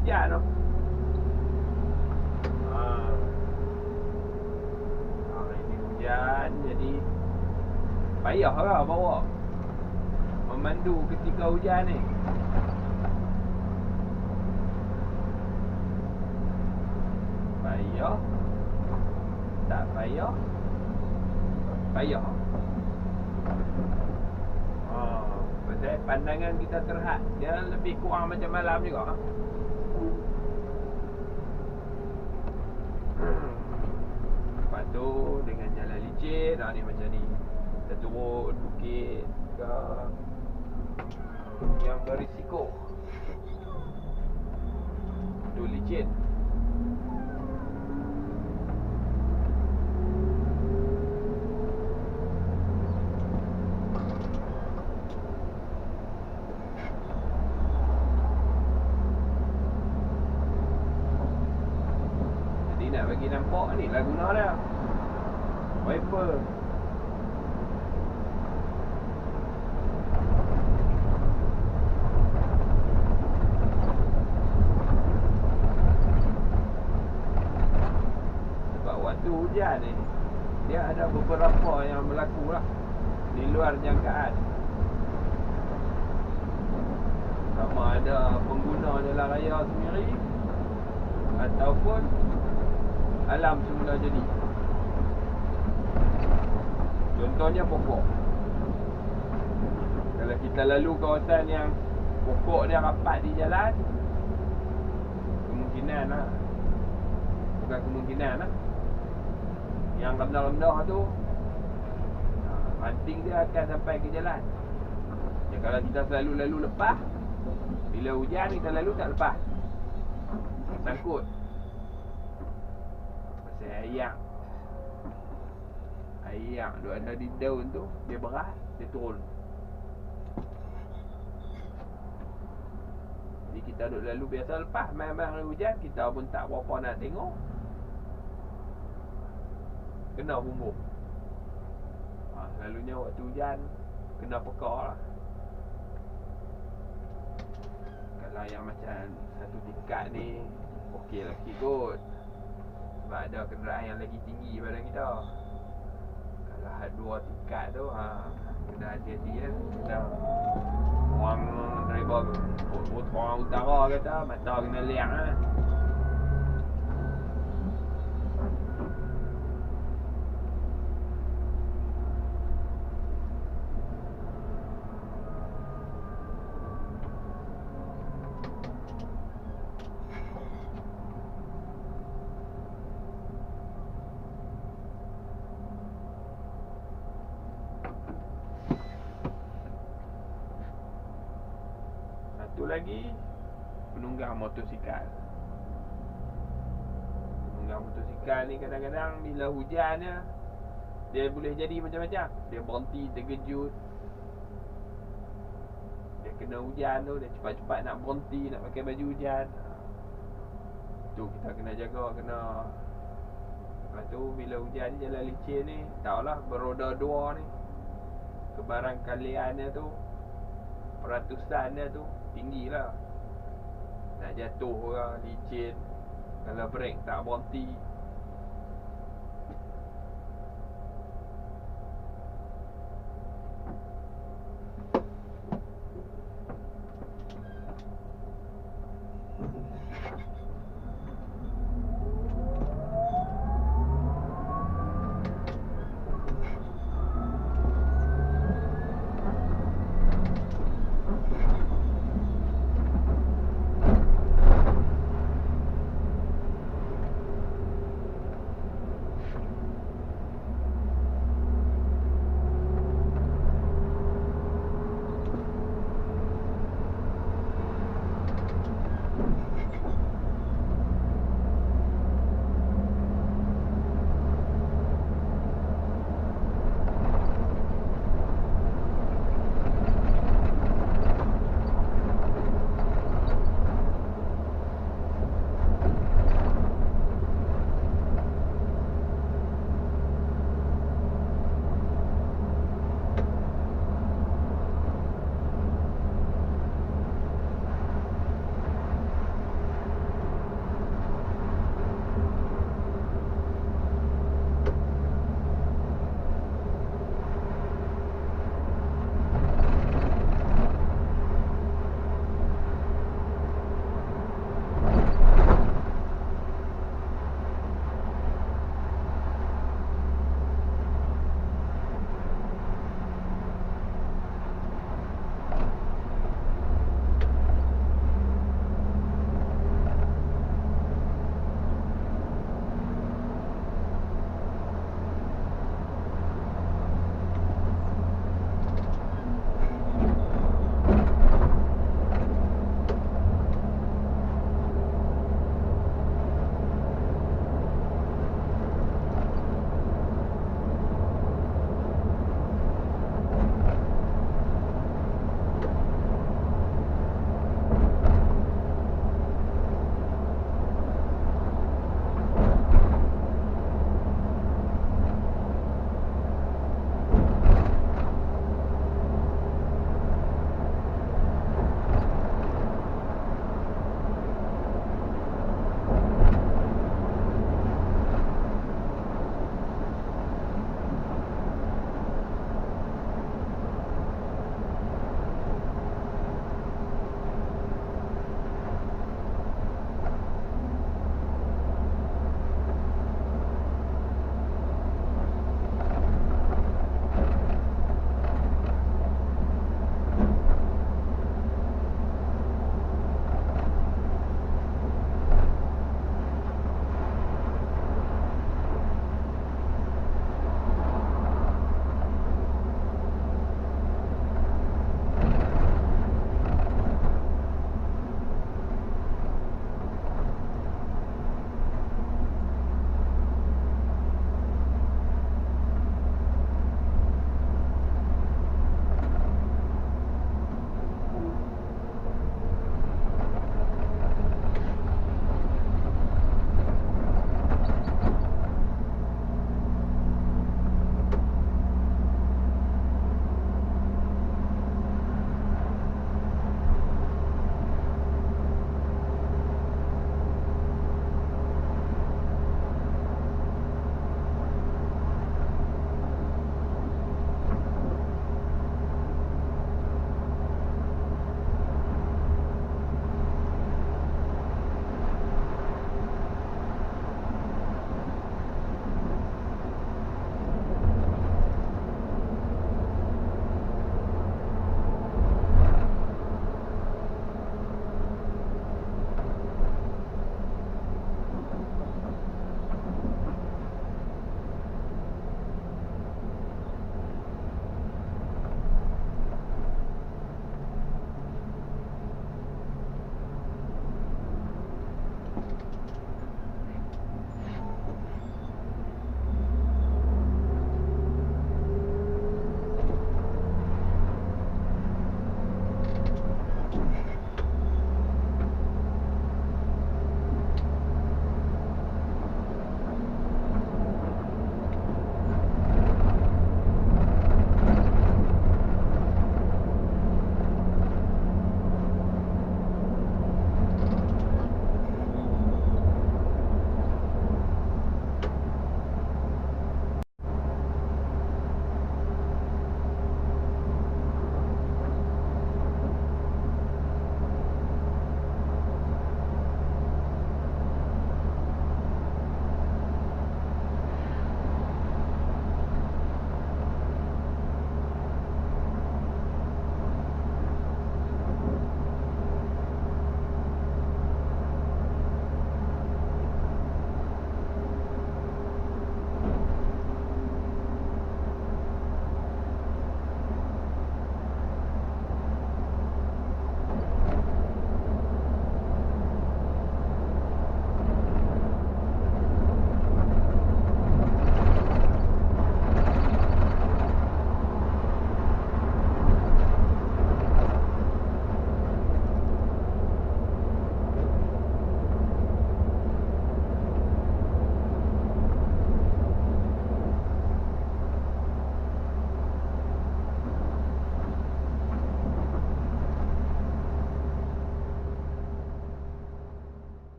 hujan tu. Hari ni hujan jadi payahlah bawa memandu ketika hujan ni. Payah. Tak payah. Payah. Pasal pandangan kita terhad. Dia lebih kurang macam malam juga. Lepas tu dengan jalan licin, ni macam ni. Kita turun bukit ke yang berisiko. Tu licin. Nak bagi nampak ni lah guna dia. Wiper. Sebab waktu hujan ni dia ada beberapa yang berlaku lah di luar jangkaan. Sama ada pengguna jalan raya sendiri ataupun alam semula jadi. Contohnya pokok. Kalau kita lalu kawasan yang pokok dia rapat di jalan, kemungkinan lah, bukan kemungkinan lah, yang rendah-rendah tu ranting dia akan sampai ke jalan. Ya, kalau kita selalu lalu lepas, bila hujan kita lalu tak lepas, sangkut. Air yang dia ada di daun tu, dia berat, dia turun. Jadi kita duduk lalu biasa lepas main-main hujan, kita pun tak berapa nak tengok, kena bumbung. Selalunya waktu hujan kena pekak lah. Kalau yang macam satu tingkat ni okey lah sikit kot, sebab ada kenderaan yang lagi tinggi daripada kita. Kalau had 2 tingkat tu, kena hati-hati lah. Kena orang driver, orang utara kata, mata kena liang lah. Satu lagi, penunggang motosikal. Penunggang motosikal ni kadang-kadang bila hujan dia boleh jadi macam-macam. Dia berhenti terkejut, dia kena hujan tu, dia cepat-cepat nak berhenti, nak pakai baju hujan. Tu kita kena jaga, kena. Lepas tu bila hujan jalan licin ni, tahulah beroda 2 ni, kebarangkalian dia tu, peratusan dia tu tinggi lah. Nak jatuh lah, licin. Kalau brek tak berhenti,